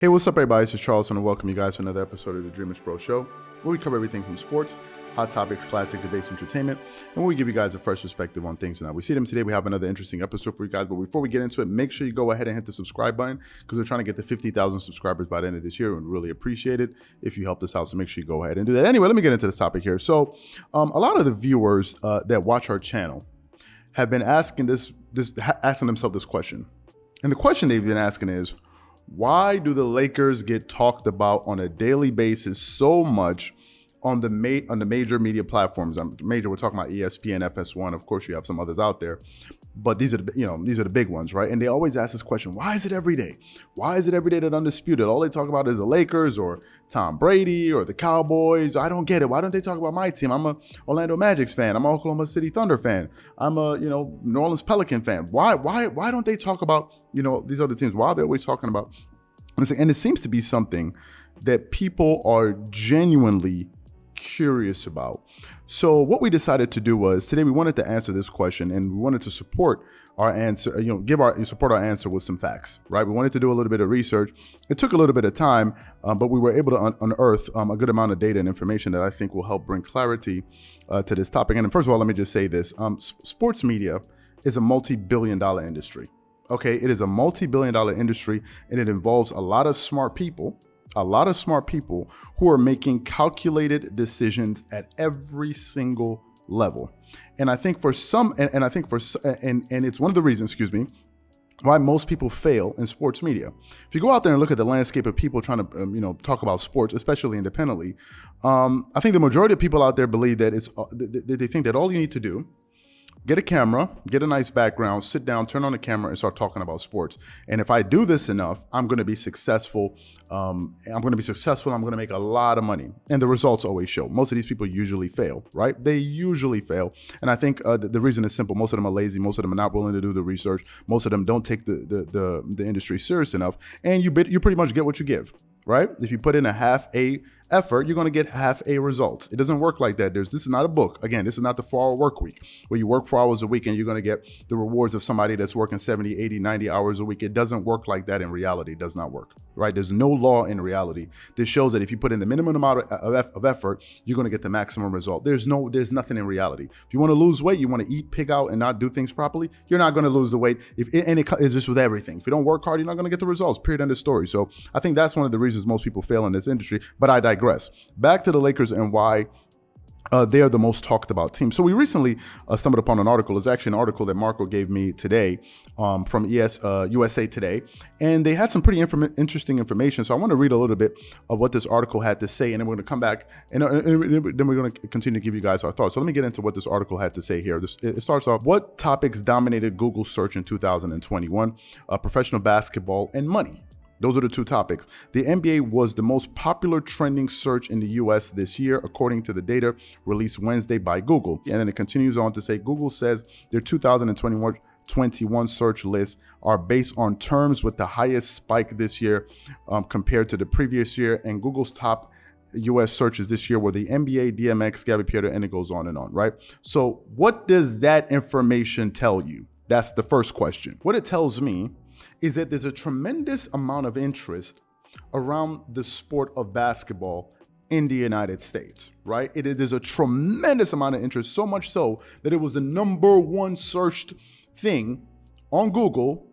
Hey, what's up, everybody? This is Charles, and I welcome you guys to another episode of the Dreamerspro Show, where we cover everything from sports, hot topics, classic debates, entertainment, and where we give you guys a fresh perspective on things. Now, we see them today. We have another interesting episode for you guys, but before we get into it, make sure you go ahead and hit the subscribe button because we're trying to get to 50,000 subscribers by the end of this year, and we'd really appreciate it if you help us out. So make sure you go ahead and do that. Anyway, let me get into this topic here. So, a lot of the viewers that watch our channel have been asking themselves this question, and the question they've been asking is, why do the Lakers get talked about on a daily basis so much on the major media platforms? Major, we're talking about ESPN, FS1. Of course, you have some others out there, but these are the big ones, right? And they always ask this question: why is it every day? Why is it every day that Undisputed? All they talk about is the Lakers or Tom Brady or the Cowboys. I don't get it. Why don't they talk about my team? I'm a Orlando Magic's fan. I'm a Oklahoma City Thunder fan. I'm a New Orleans Pelican fan. Why don't they talk about these other teams? Why are they always talking about? And it seems to be something that people are genuinely curious about. So what we decided to do was today we wanted to answer this question, and we wanted to support our answer, support our answer with some facts, right? We wanted to do a little bit of research. It took a little bit of time, but we were able to unearth a good amount of data and information that I think will help bring clarity to this topic. And first of all, let me just say this: sports media is a multi-billion-dollar industry. Okay, it is a multi-billion-dollar industry, and it involves a lot of smart people who are making calculated decisions at every single level. And I think for some, and it's one of the reasons, why most people fail in sports media. If you go out there and look at the landscape of people trying to, talk about sports, especially independently, I think the majority of people out there believe that they think that all you need to do, get a camera, get a nice background, sit down, turn on the camera, and start talking about sports. And if I do this enough, I'm going to be successful. I'm going to make a lot of money. And the results always show. Most of these people usually fail, right? They usually fail. And I think the reason is simple. Most of them are lazy. Most of them are not willing to do the research. Most of them don't take the industry serious enough. And you pretty much get what you give. Right? If you put in a half a effort, you're going to get half a result. It doesn't work like that. This is not a book. Again, this is not the 4-hour work week where you work 4 hours a week and you're going to get the rewards of somebody that's working 70, 80, 90 hours a week. It doesn't work like that in reality. It does not work. Right? There's no law in reality. This shows that if you put in the minimum amount of effort, you're going to get the maximum result. There's nothing in reality. If you want to lose weight, you want to eat pig out and not do things properly, you're not going to lose the weight. It's just with everything. If you don't work hard, you're not going to get the results. Period. End of story. So I think that's one of the reasons most people fail in this industry, but I digress. Back to the Lakers and why they are the most talked about team. So we recently stumbled upon an article. It's actually an article that Marco gave me today from USA Today, and they had some pretty interesting information. So I want to read a little bit of what this article had to say, and then we're going to come back, and then we're going to continue to give you guys our thoughts. So let me get into what this article had to say here. It starts off: what topics dominated Google search in 2021? Professional basketball and money. Those are the two topics. The NBA was the most popular trending search in the US this year, according to the data released Wednesday by Google. And then it continues on to say, Google says their 2021 search lists are based on terms with the highest spike this year compared to the previous year. And Google's top US searches this year were the NBA, DMX, Gabby Petito, and it goes on and on, right? So what does that information tell you? That's the first question. What it tells me is that there's a tremendous amount of interest around the sport of basketball in the United States, right? There's a tremendous amount of interest, so much so that it was the number one searched thing on Google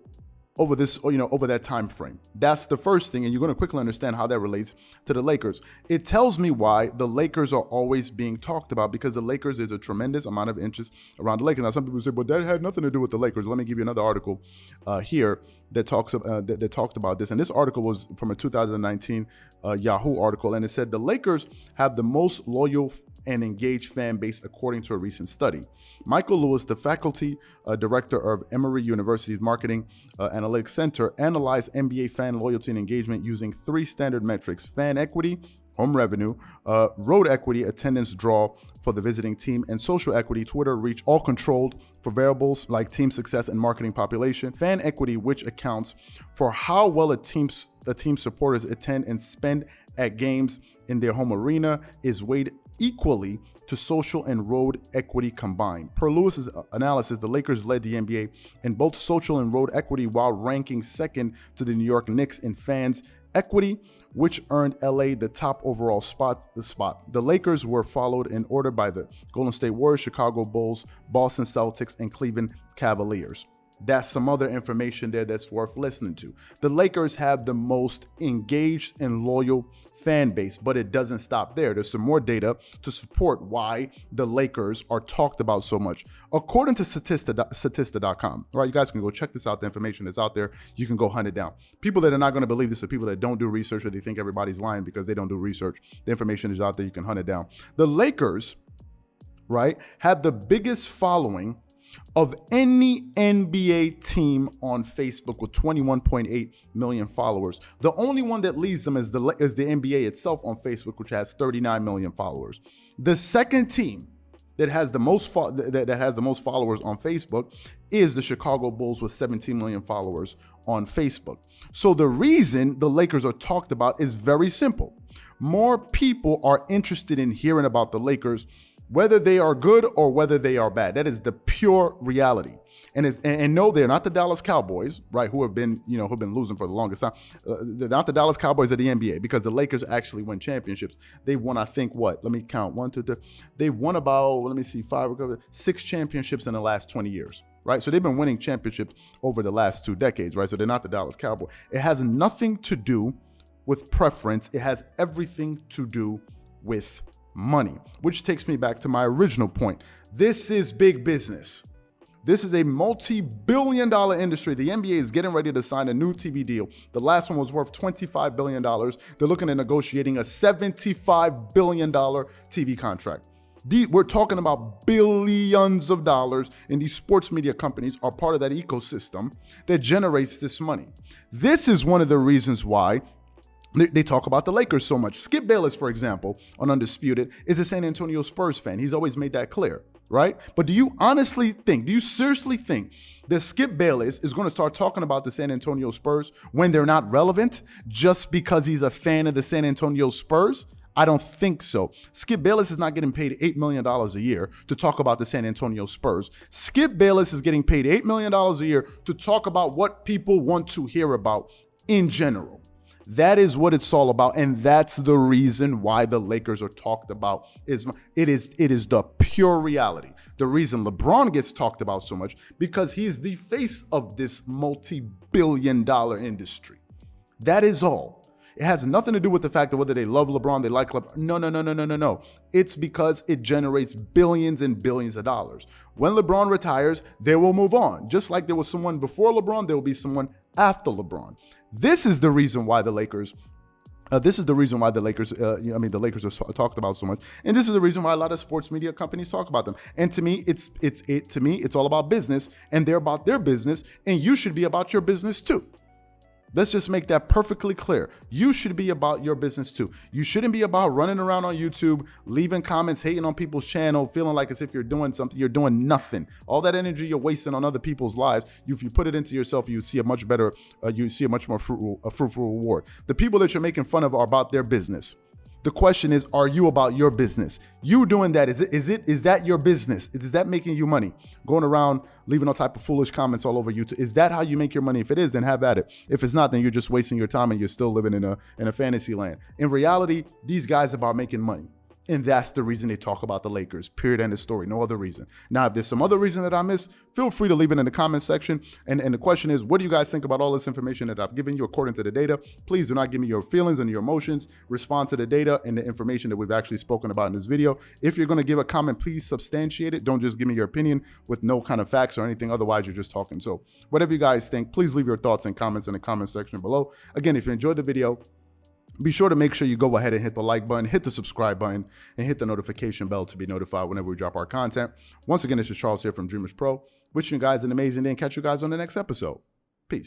over that time frame. That's the first thing, and you're going to quickly understand how that relates to the Lakers. It tells me why the Lakers are always being talked about, because the Lakers, there's a tremendous amount of interest around the Lakers. Now, some people say, but that had nothing to do with the Lakers. Let me give you another article here that talked about this, and this article was from a 2019 Yahoo article, and it said the Lakers have the most loyal and engaged fan base according to a recent study. Michael Lewis, the faculty director of Emory University's Marketing Analytics Center, analyzed NBA fan loyalty and engagement using 3 standard metrics: fan equity, home revenue, road equity, attendance draw for the visiting team, and social equity, Twitter reach, all controlled for variables like team success and marketing population. Fan equity, which accounts for how well a team's supporters attend and spend at games in their home arena, is weighed equally to social and road equity combined. Per Lewis's analysis, the Lakers led the NBA in both social and road equity while ranking second to the New York Knicks in fans equity, which earned LA the top overall spot. The Lakers were followed in order by the Golden State Warriors, Chicago Bulls, Boston Celtics, and Cleveland Cavaliers. That's some other information there that's worth listening to. The Lakers have the most engaged and loyal fan base, but it doesn't stop there. There's some more data to support why the Lakers are talked about so much. According to Statista.com, right? You guys can go check this out. The information is out there. You can go hunt it down. People that are not going to believe this are people that don't do research, or they think everybody's lying because they don't do research. The information is out there. You can hunt it down. The Lakers, right, have the biggest following of any NBA team on Facebook with 21.8 million followers. The only one that leads them is the NBA itself on Facebook, which has 39 million followers. The second team that has the most followers on Facebook is the Chicago Bulls with 17 million followers on Facebook. So the reason the Lakers are talked about is very simple. More people are interested in hearing about the Lakers, whether they are good or whether they are bad. That is the pure reality. And no, they're not the Dallas Cowboys, right, who have been losing for the longest time. They're not the Dallas Cowboys of the NBA, because the Lakers actually win championships. They won, I think, what? Let me count. 1, 2, 3. They've won about, 6 championships in the last 20 years, right? So they've been winning championships over the last 2 decades, right? So they're not the Dallas Cowboys. It has nothing to do with preference. It has everything to do with money, which takes me back to my original point. This is big business. This is a multi-billion-dollar industry. The NBA is getting ready to sign a new TV deal. The last one was worth $25 billion. They're looking at negotiating a $75 billion TV contract. We're talking about billions of dollars, and these sports media companies are part of that ecosystem that generates this money. This is one of the reasons why they talk about the Lakers so much. Skip Bayless, for example, on Undisputed, is a San Antonio Spurs fan. He's always made that clear, right? But do you seriously think that Skip Bayless is going to start talking about the San Antonio Spurs when they're not relevant just because he's a fan of the San Antonio Spurs? I don't think so. Skip Bayless is not getting paid $8 million a year to talk about the San Antonio Spurs. Skip Bayless is getting paid $8 million a year to talk about what people want to hear about in general. That is what it's all about, and that's the reason why the Lakers are talked about. It is the pure reality. The reason LeBron gets talked about so much, because he's the face of this multi-billion-dollar industry. That is all. It has nothing to do with the fact of whether they love LeBron, they like LeBron. No. It's because it generates billions and billions of dollars. When LeBron retires, they will move on. Just like there was someone before LeBron, there will be someone after LeBron. This is the reason why the Lakers. The Lakers are talked about so much, and this is the reason why a lot of sports media companies talk about them. And to me, it's all about business, and they're about their business, and you should be about your business too. Let's just make that perfectly clear. You should be about your business too. You shouldn't be about running around on YouTube, leaving comments, hating on people's channel, feeling like as if you're doing something. You're doing nothing. All that energy you're wasting on other people's lives, if you put it into yourself, you see a much more fruitful reward. The people that you're making fun of are about their business. The question is, are you about your business? You doing that, is that your business? Is that making you money? Going around leaving all type of foolish comments all over YouTube. Is that how you make your money? If it is, then have at it. If it's not, then you're just wasting your time and you're still living in a fantasy land. In reality, these guys are about making money. And that's the reason they talk about the Lakers, period, end of story, no other reason. Now, if there's some other reason that I missed, feel free to leave it in the comment section. And the question is, what do you guys think about all this information that I've given you according to the data? Please do not give me your feelings and your emotions. Respond to the data and the information that we've actually spoken about in this video. If you're going to give a comment, please substantiate it. Don't just give me your opinion with no kind of facts or anything. Otherwise, you're just talking. So whatever you guys think, please leave your thoughts and comments in the comment section below. Again, if you enjoyed the video, be sure to make sure you go ahead and hit the like button, hit the subscribe button, and hit the notification bell to be notified whenever we drop our content. Once again, this is Charles here from Dreamerspro. Wishing you guys an amazing day and catch you guys on the next episode.